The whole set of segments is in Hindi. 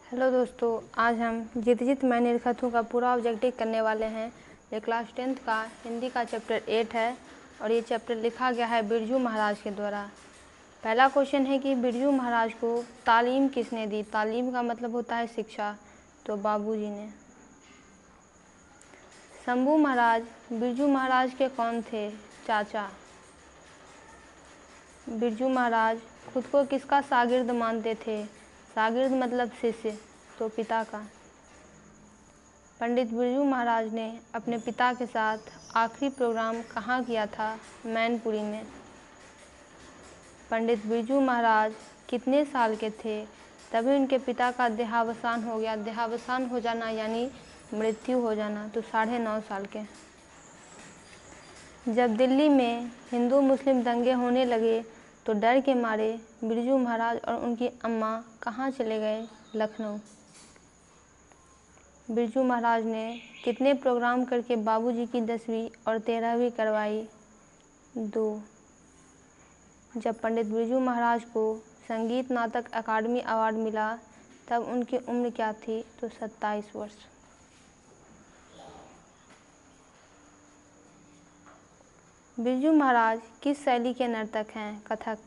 हेलो दोस्तों, आज हम जित जित मैं निरखत हूँ का पूरा ऑब्जेक्टिव करने वाले हैं। ये क्लास 10th का हिंदी का चैप्टर 8 है और ये चैप्टर लिखा गया है बिरजू महाराज के द्वारा। पहला क्वेश्चन है कि बिरजू महाराज को तालीम किसने दी। तालीम का मतलब होता है शिक्षा, तो बाबूजी ने। शंभू महाराज बिरजू महाराज के कौन थे? चाचा। बिरजू महाराज खुद को किसका शागिर्द मानते थे? शागिर्द मतलब शिष्य, तो पिता का। पंडित बिरजू महाराज ने अपने पिता के साथ आखिरी प्रोग्राम कहाँ किया था? मैनपुरी में। पंडित बिरजू महाराज कितने साल के थे तभी उनके पिता का देहावसान हो गया? देहावसान हो जाना यानी मृत्यु हो जाना, तो 9.5 साल के। जब दिल्ली में हिंदू मुस्लिम दंगे होने लगे तो डर के मारे बिरजू महाराज और उनकी अम्मा कहाँ चले गए? लखनऊ। बिरजू महाराज ने कितने प्रोग्राम करके बाबूजी की 10वीं और 13वीं करवाई? 2। जब पंडित बिरजू महाराज को संगीत नाटक अकादमी अवार्ड मिला तब उनकी उम्र क्या थी? तो 27 वर्ष। बिरजू महाराज किस शैली के नर्तक हैं? कथक।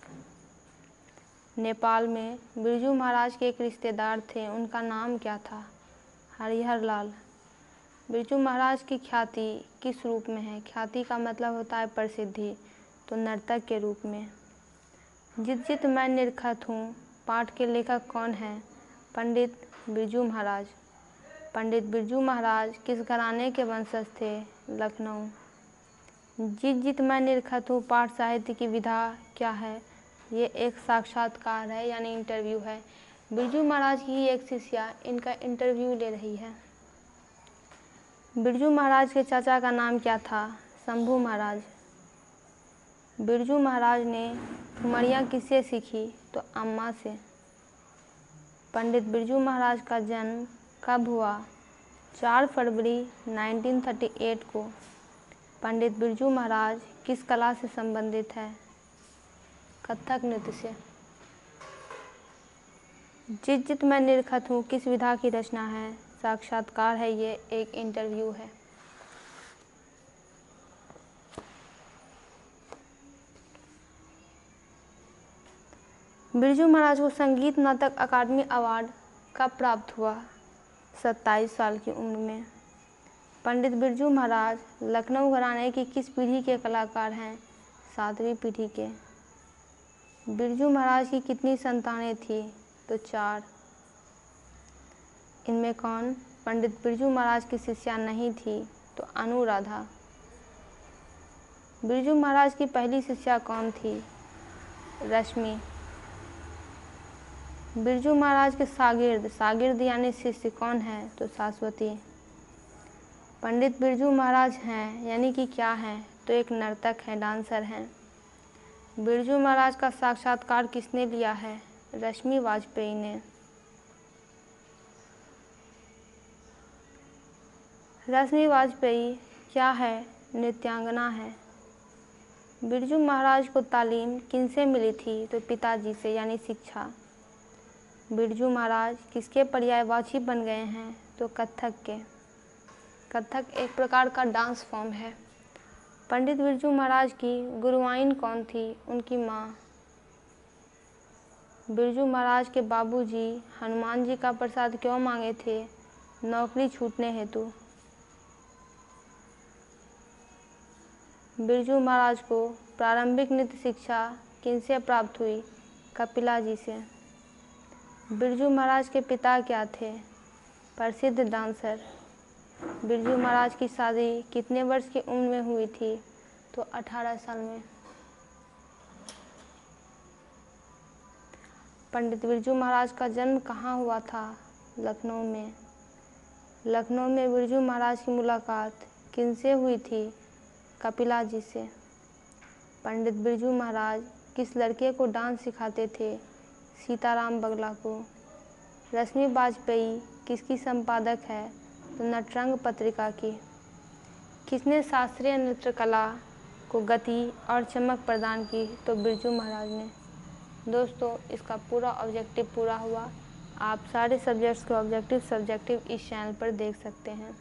नेपाल में बिरजू महाराज के एक रिश्तेदार थे, उनका नाम क्या था? हरिहर लाल। बिरजू महाराज की ख्याति किस रूप में है? ख्याति का मतलब होता है प्रसिद्धि, तो नर्तक के रूप में। जित जित मैं निरखत हूँ पाठ के लेखक कौन हैं? पंडित बिरजू महाराज। पंडित बिरजू महाराज किस घराने के वंशज थे? लखनऊ। जित जित मैं निरखत हूँ पाठ साहित्य की विधा क्या है? ये एक साक्षात्कार है यानी इंटरव्यू है। बिरजू महाराज की एक शिष्या इनका इंटरव्यू ले रही है। बिरजू महाराज के चाचा का नाम क्या था? शंभू महाराज। बिरजू महाराज ने ठुमरियाँ किससे सीखी? तो अम्मा से। पंडित बिरजू महाराज का जन्म कब हुआ? 4 फरवरी 1938 को। पंडित बिरजू महाराज किस कला से संबंधित है? कथक नृत्य से। जित जित मैं निरखत हूँ किस विधा की रचना है? साक्षात्कार है, ये एक इंटरव्यू है। बिरजू महाराज को संगीत नाटक अकादमी अवार्ड कब प्राप्त हुआ? 27 साल की उम्र में। पंडित बिरजू महाराज लखनऊ घराने की किस पीढ़ी के कलाकार हैं? 7वीं पीढ़ी के। बिरजू महाराज की कितनी संतानें थी? तो 4। इनमें कौन पंडित बिरजू महाराज की शिष्या नहीं थी? तो अनुराधा। बिरजू महाराज की पहली शिष्या कौन थी? रश्मि। बिरजू महाराज के शागिर्द यानी शिष्य कौन है? तो शाश्वती। पंडित बिरजू महाराज हैं यानी कि क्या हैं? तो एक नर्तक हैं, डांसर हैं। बिरजू महाराज का साक्षात्कार किसने लिया है? रश्मि वाजपेयी ने। रश्मि वाजपेयी क्या है? नृत्यांगना है। बिरजू महाराज को तालीम किनसे मिली थी? तो पिताजी से यानी शिक्षा। बिरजू महाराज किसके पर्यायवाची बन गए हैं? तो कथक के। कथक एक प्रकार का डांस फॉर्म है। पंडित बिरजू महाराज की गुरुआइन कौन थी? उनकी माँ। बिरजू महाराज के बाबूजी हनुमान जी का प्रसाद क्यों मांगे थे? नौकरी छूटने हेतु। बिरजू महाराज को प्रारंभिक नृत्य शिक्षा किनसे प्राप्त हुई? कपिला जी से। बिरजू महाराज के पिता क्या थे? प्रसिद्ध डांसर। बिरजू महाराज की शादी कितने वर्ष की उम्र में हुई थी? तो 18 साल में। पंडित बिरजू महाराज का जन्म कहाँ हुआ था? लखनऊ में। लखनऊ में बिरजू महाराज की मुलाकात किनसे हुई थी? कपिला जी से। पंडित बिरजू महाराज किस लड़के को डांस सिखाते थे? सीताराम बगला को। रश्मि वाजपेयी किसकी संपादक है? तो नटरंग पत्रिका की। किसने शास्त्रीय नृत्य कला को गति और चमक प्रदान की? तो बिरजू महाराज ने। दोस्तों, इसका पूरा ऑब्जेक्टिव पूरा हुआ। आप सारे सब्जेक्ट्स के ऑब्जेक्टिव सब्जेक्टिव इस चैनल पर देख सकते हैं।